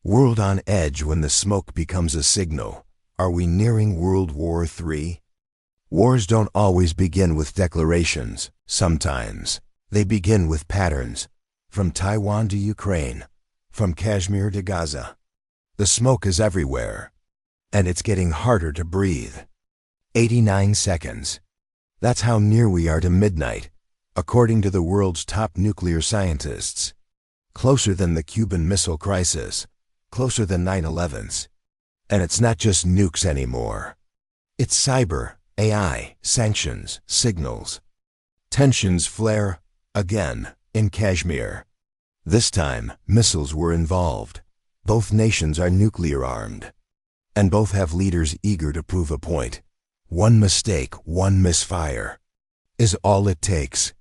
World on edge when the smoke becomes a signal. Are we nearing World War III? Wars don't always begin with declarations. Sometimes they begin with patterns. From Taiwan to Ukraine, from Kashmir to Gaza. The smoke is everywhere, and it's getting harder to breathe. 89 seconds. That's how near we are to midnight, according to the world's top nuclear scientists. Closer than the Cuban Missile Crisis, closer than 9/11s. And it's not just nukes anymore. It's cyber, AI, sanctions, signals. Tensions flare, again, in Kashmir. This time, missiles were involved. Both nations are nuclear-armed. And both have leaders eager to prove a point. One mistake, one misfire, is all it takes.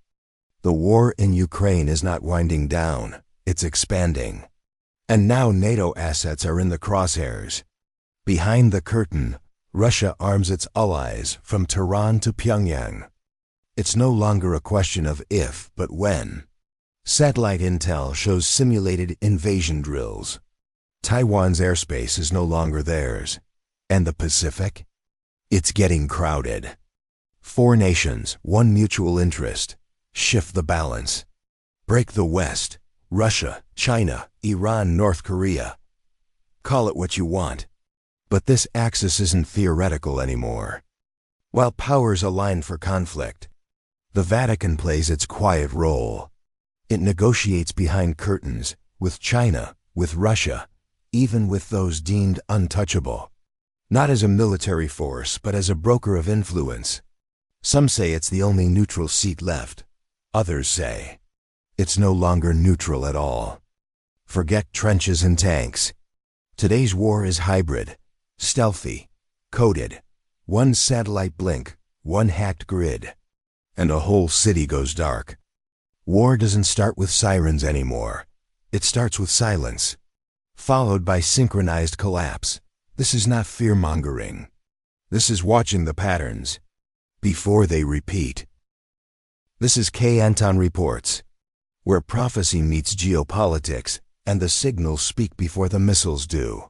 The war in Ukraine is not winding down, it's expanding. And now NATO assets are in the crosshairs. Behind the curtain, Russia arms its allies from Tehran to Pyongyang. It's no longer a question of if, but when. Satellite intel shows simulated invasion drills. Taiwan's airspace is no longer theirs. And the Pacific? It's getting crowded. 4 nations, 1 mutual interest. Shift the balance. Break the West. Russia, China, Iran, North Korea. Call it what you want. But this axis isn't theoretical anymore. While powers align for conflict, the Vatican plays its quiet role. It negotiates behind curtains, with China, with Russia, even with those deemed untouchable. Not as a military force, but as a broker of influence. Some say it's the only neutral seat left. Others say it's no longer neutral at all. Forget trenches and tanks. Today's war is hybrid, stealthy, coded. 1 satellite blink, 1 hacked grid, and a whole city goes dark. War doesn't start with sirens anymore. It starts with silence, followed by synchronized collapse. This is not fear-mongering. This is watching the patterns before they repeat. This is Anton Reports, where prophecy meets geopolitics, and the signals speak before the missiles do.